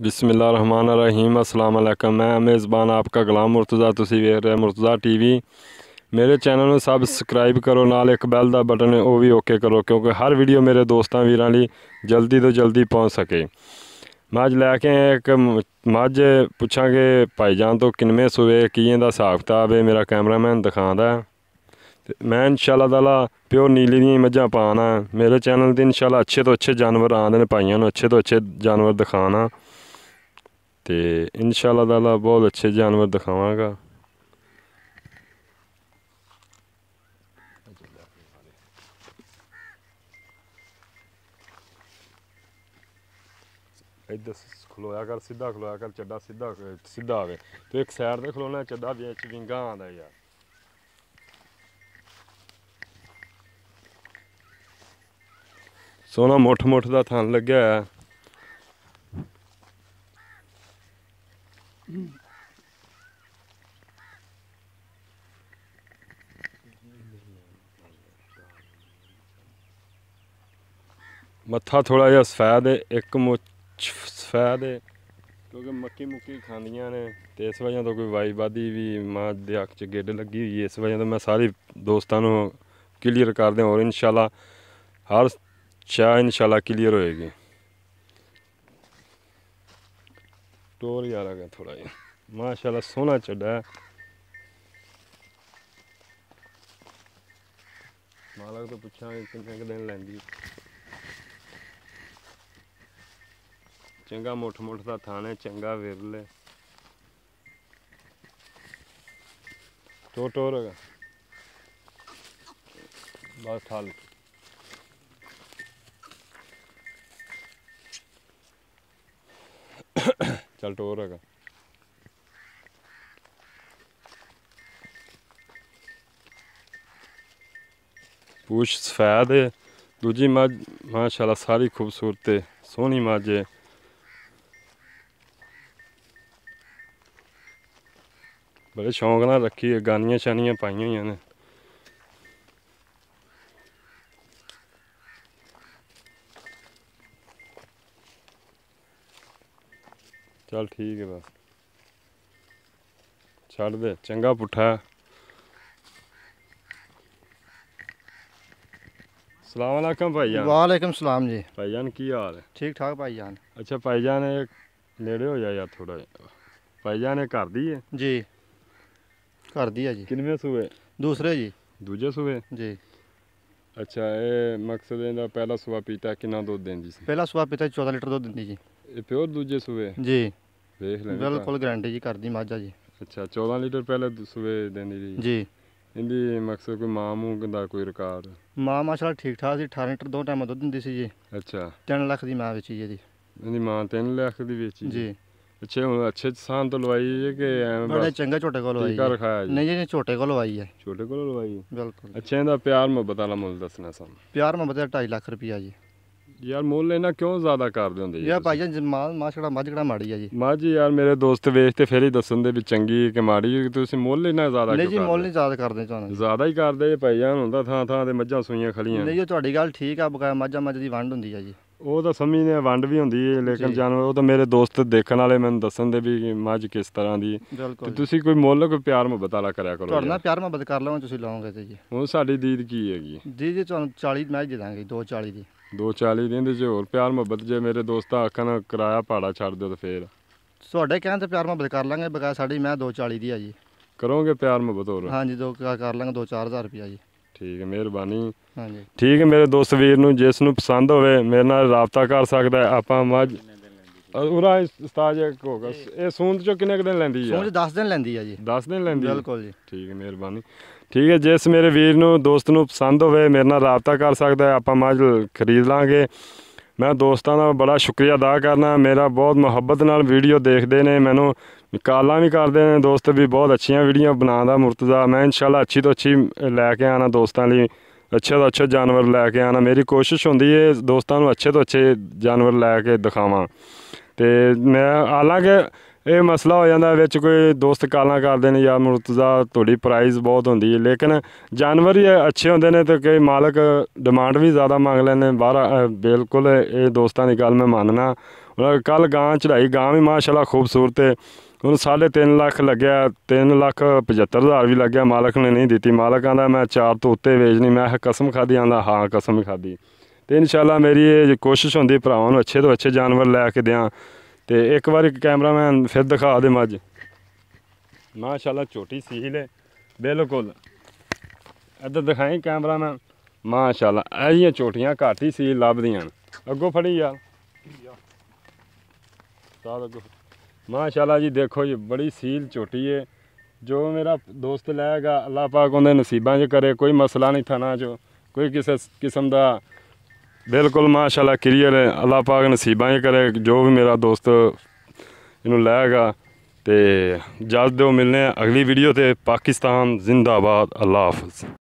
बिस्मिल्लाहिर्रहमानिर्रहीम अस्सलाम वालेकुम। मैं मेज़बान आपका गुलाम मुर्तज़ा, तुसी वेख रहे मुर्तज़ा टीवी। मेरे चैनल में सबसक्राइब करो, नाल एक बैल का बटन है वो भी ओके करो, क्योंकि हर वीडियो मेरे दोस्तों वीरां लई जल्दी तो जल्दी पहुँच सके। मझ लैके एक मझ पुछांगे भाईजान तो किनमें सूए किएं दा हिसाब किताब है, मेरा कैमरामैन दिखांदा है। मैं इंशाअल्लाह ताला प्योर नीली दी मझां पाना। मेरे चैनल ते इंशाअल्लाह अच्छे तो अच्छे जानवर आंदे ने, भाइयों नूं अच्छे तो अच्छे जानवर दिखाना ते इंशाअल्लाह ताला बहुत अच्छे जानवर दिखावांगा। इधर खलोया कर, सीधा खलोया कर, चड्डा सीधा सीधा आवे तो एक साइड ते खलोना, चड्डा बिच विंगा आंदा यार। सोहना मुठ मुठ दा थन लग्या है। मत्था थोड़ा जिहा सफैद है, एक मुछ सफैद है, क्योंकि मक्की मुक्की खांदियां ने ते इस वजह तो कोई वाई वादी भी मां दे अख च गिड्ड लगी हुई है। इस वजह तो मैं सारी दोस्तों नूं क्लीयर कर दें और इंशाअल्लाह हर चाह इंशाअल्लाह क्लीयर होएगी। टोर यार आ गया थोड़ा जिहा, माशाअल्लाह सोहना चड्डा है। मालक तो पुछांगे किन्ने दिन लैंदी। चंगा मुठ मुठ दा थाने, चंगा विरले टोर है बस ठाल। चल टोर है। पूछ सफैद है, दूजी मझ माशाअल्लाह सारी खूबसूरत है, सोहनी मझ है। बड़े शौक नाल रखी है, गानियां शानियां पाइयां हुई ने। चल ठीक है बस छड़ दे, चंगा पुट्ठा है। अस्सलाम वालेकुम भाईजान। वालेकुम सलाम जी। भाईजान की हाल है? ठीक ठाक भाईजान। अच्छा भाईजान एक नेड़े हो जा यार थोड़ा जिहा। भाईजान एक घर दी है जी, घर दी है जी। किनमें सूए? दूसरे जी। दूजे सूए। जी, अच्छा ये मकसद इहदा पहला सूआ पीता किन्ना दुध देंदी सी? पहला सुबह पिता 14 लीटर दुध दिंदी जी। ये प्योर दूजे सूए? जी, देख लें बिल्कुल गारंटी जी, घर दी मझ है जी। अच्छा 14 लीटर पहले सूए देंदी रही। जी, इंदी मकसद कोई मां मूंह दा कोई रिकॉर्ड? मां माशाल्लाह ठीक ठाक सी, 18 लीटर दो टाइम दुध दिंदी सी जी। अच्छा 3 लाख दी मां बेची जी। इंदी मां 3 लाख दी बेची जी, अच्छे हुण अच्छे सान तो लवाई है कि एवं बड़े बस चंगे झोटे को लवाई टीका जी। रखाया जी? नहीं जी, झोटे को लवाई है। छोटे को लवाई? बिल्कुल अच्छा इंदा प्यार मुहब्बत वाला मुल दसना सानू। प्यार मोहब्बत का 2.5 लाख रुपया जी। यार मुल इन्ना क्यों ज्यादा करदे हुंदे यार भाईजान मां छड़ा मझ कड़ा माड़ी है जी। मझ यार मेरे दोस्त वेचते फिर ही दसन दे भी चंगी कि माड़ी, तुसीं मुल इन्ना ज्यादा नहीं क्यों जी, मुल करदे? नहीं ज़्यादा करदे ਤੁਹਾਨੂੰ। ज्यादा ही करदे भाईजान, हुंदा ਥਾਂ ਥਾਂ ਤੇ ਮੱਝਾਂ ਸੂਈਆਂ ਖਲੀਆਂ ਨਹੀਂ ਜੀ, ਤੁਹਾਡੀ ਗੱਲ ਠੀਕ ਆ, ਬਕਾਇਆ ਮੱਝਾਂ ਦੀ ਵੰਡ ਹੁੰਦੀ ਆ ਜੀ। ਉਹ ਤਾਂ ਸਮਝਦੇ ਆ ਵੰਡ ਵੀ ਹੁੰਦੀ ਹੈ, ਲੇਕਿਨ ਜੀ। ਜਾਨਵਰ ਉਹ ਤਾਂ ਮੇਰੇ ਦੋਸਤ ਦੇਖਣ ਵਾਲੇ ਮੈਨੂੰ ਦੱਸਣ ਦੇ ਵੀ ਮੱਝ ਕਿਸ ਤਰ੍ਹਾਂ ਦੀ ਤੇ ਬਿਲਕੁਲ ਤੁਸੀਂ ਕੋਈ ਮੁੱਲ ਕੋਈ ਪਿਆਰ ਮੁਹੱਬਤ ਵਾਲਾ ਕਰਿਆ ਕਰੋ ਤੁਹਾਡੇ ਨਾਲ ਯਾਰ। ਪਿਆਰ ਮੁਹੱਬਤ ਕਰ ਲਵਾਂਗੇ, ਤੁਸੀਂ ਲਾਓਗੇ ਤੇ ਜੀ। ਹੁਣ ਸਾਡੀ ਦੀਦ ਕੀ ਹੈਗੀ? ਜੀ ਤੁਹਾਨੂੰ 40 ਮੈਚ ਦੇ ਦਾਂਗੇ, 240 ਦੀ। 240 ਦੀ ਇਹਦੇ 'ਚ ਹੋਰ ਪਿਆਰ ਮੁਹੱਬਤ ਜੇ ਮੇਰੇ ਦੋਸਤ ਆਖਣ ਕਿਰਾਇਆ ਭਾੜਾ ਛੱਡ ਦਿਓ ਤਾਂ ਫੇਰ ਤੁਹਾਡੇ ਕਹਿਣ ਤੇ ਪਿਆਰ ਮੁਹੱਬਤ ਕਰ ਲਾਂਗੇ, ਬਕਾਇਆ ਸਾਡੀ ਮੈਂ 240 ਦੀ ਆ ਜੀ। ਕਰੋਗੇ ਪਿਆਰ ਮੁਹੱਬਤ ਹੋਰ? ਹਾਂਜੀ, ਕਰ ਲਾਂਗੇ 2-4 ਹਜ਼ਾਰ ਰੁਪਇਆ ਜੀ। ਠੀਕ ਹੈ, ਮਿਹਰਬਾਨੀ। ਹਾਂਜੀ ਠੀਕ ਹੈ, ਮੇਰੇ ਦੋਸਤ ਵੀਰ ਨੂੰ ਜਿਸ ਨੂੰ ਪਸੰਦ ਹੋਵੇ ਮੇਰੇ ਨਾਲ ਰਾਬਤਾ ਕਰ ਸਕਦਾ ਹੈ। ਆਪਾਂ ਮੱਝ ਉਰਾ ਉਸਤਾਦ ਜੀ ਹੋਗਾ ਇਹ ਸੂੰਦ ਚੋਂ ਕਿੰਨੇ ਕੁ ਦਿਨ ਲੈਂਦੀ ਹੈ? ਸੋਚ 10 ਦਿਨ ਲੈਂਦੀ ਆ ਜੀ। 10 ਦਿਨ ਲੈਂਦੀ? ਬਿਲਕੁਲ ਜੀ। ਠੀਕ ਹੈ, ਮਿਹਰਬਾਨੀ। ਠੀਕ ਹੈ, ਜਿਸ ਮੇਰੇ ਵੀਰ ਨੂੰ ਦੋਸਤ ਨੂੰ ਪਸੰਦ ਹੋਵੇ ਮੇਰੇ ਨਾਲ ਰਾਬਤਾ ਕਰ ਸਕਦਾ ਹੈ, ਆਪਾਂ ਮੱਝ ਖਰੀਦ ਲਾਂਗੇ। ਮੈਂ ਦੋਸਤਾਂ ਦਾ ਬੜਾ ਸ਼ੁਕਰੀਆ ਅਦਾ ਕਰਨਾ, ਮੇਰਾ ਬਹੁਤ ਮੁਹੱਬਤ ਨਾਲ ਵੀਡੀਓ ਦੇਖਦੇ ਨੇ, ਮੈਨੂੰ ਕਾਲਾਂ ਵੀ ਕਰਦੇ ਨੇ ਦੋਸਤ ਵੀ, ਬਹੁਤ ਅੱਛੀਆਂ ਵੀਡੀਓ ਬਣਾਉਂਦਾ ਮੁਰਤਜ਼ਾ। ਮੈਂ ਇੰਸ਼ਾਅੱਲਾ ਅੱਛੀ ਤੋਂ ਅੱਛੀ ਲੈ ਕੇ ਆਉਣਾ ਦੋਸਤਾਂ ਲਈ, ਅੱਛੇ ਤੋਂ ਅੱਛੇ ਜਾਨਵਰ ਲੈ ਕੇ ਆਉਣਾ। ਮੇਰੀ ਕੋਸ਼ਿਸ਼ ਹੁੰਦੀ ਹੈ ਦੋਸਤਾਂ ਨੂੰ ਅੱਛੇ ਤੋਂ ਅੱਛੇ ਜਾਨਵਰ ਲੈ ਕੇ ਦਿਖਾਵਾਂ। ਤੇ ਮੈਂ ਹਾਲਾਂਕਿ ਇਹ ਮਸਲਾ ਹੋ ਜਾਂਦਾ ਵਿੱਚ ਕੋਈ ਦੋਸਤ ਕਾਲਾਂ ਕਰਦੇ ਨੇ ਯਾਰ ਮੁਰਤਜ਼ਾ ਤੁਹਾਡੀ ਪ੍ਰਾਈਜ਼ ਬਹੁਤ ਹੁੰਦੀ ਹੈ, ਲੇਕਿਨ ਜਾਨਵਰ ਹੀ ਅੱਛੇ ਹੁੰਦੇ ਨੇ ਤੇ ਕਈ ਮਾਲਕ ਡਿਮਾਂਡ ਵੀ ਜ਼ਿਆਦਾ ਮੰਗ ਲੈਂਦੇ ਬਾਹਰ। ਬਿਲਕੁਲ ਇਹ ਦੋਸਤਾਂ ਦੀ ਗੱਲ ਮੈਂ ਮੰਨਣਾ, ਕੱਲ ਗਾਂ ਚੜਾਈ, ਗਾਂ ਵੀ ਮਾਸ਼ਾਅੱਲਾ ਖੂਬਸੂਰਤ ਹੈ। ਹੁਣ 3.5 ਲੱਖ ਲੱਗਿਆ, 3,75,000 ਵੀ ਲੱਗਿਆ, ਮਾਲਕ ਨੇ ਨਹੀਂ ਦਿੱਤੀ। ਮਾਲਕ ਆਂਦਾ ਮੈਂ 4 ਤੋਂ ਉੱਤੇ ਵੇਚਣੀ। ਮੈਂ ਕਸਮ ਖਾਧੀ, ਆਂਦਾ ਹਾਂ ਕਸਮ ਹੀ ਖਾਧੀ। ਤੇ ਇਨਸ਼ਾਅੱਲਾ ਮੇਰੀ ਇਹ ਕੋਸ਼ਿਸ਼ ਹੁੰਦੀ ਭਰਾਵਾਂ ਨੂੰ ਅੱਛੇ ਤੋਂ ਅੱਛੇ ਜਾਨਵਰ ਲੈ ਕੇ ਦਿਆਂ। ਤੇ ਇੱਕ ਵਾਰੀ ਕੈਮਰਾਮੈਨ ਫਿਰ ਦਿਖਾ ਦੇ ਮੱਝ, ਮਾਸ਼ਾਅੱਲਾ ਝੋਟੀ ਸੀਲ ਹੈ ਬਿਲकुल। ਇੱਧਰ ਦਿਖਾਈ ਕੈਮਰਾਮੈਨ, ਮਾਸ਼ਾਅੱਲਾ ਇਹ ਜਿਹੀਆਂ ਝੋਟੀਆਂ ਘੱਟ ਹੀ ਸੀਲ ਲੱਭਦੀਆਂ। ਅੱਗੋਂ ਫੜੀ ਯਾਰ ਸਾਦ ਅੱਗੋਂ। माशाल्लाह जी देखो जी बड़ी सील झोटी है। जो मेरा दोस्त लैगा अल्लाह पाक उन्हें नसीबा च करे, कोई मसला नहीं थाना चो, कोई किसी किस्म का बिल्कुल माशाल्लाह क्लियर है। अल्लाह पाक नसीबा च करे जो भी मेरा दोस्त इनू लैगा। तो इजाज़त दो, मिलने अगली वीडियो ते। पाकिस्तान जिंदाबाद, अल्लाह हाफिज़।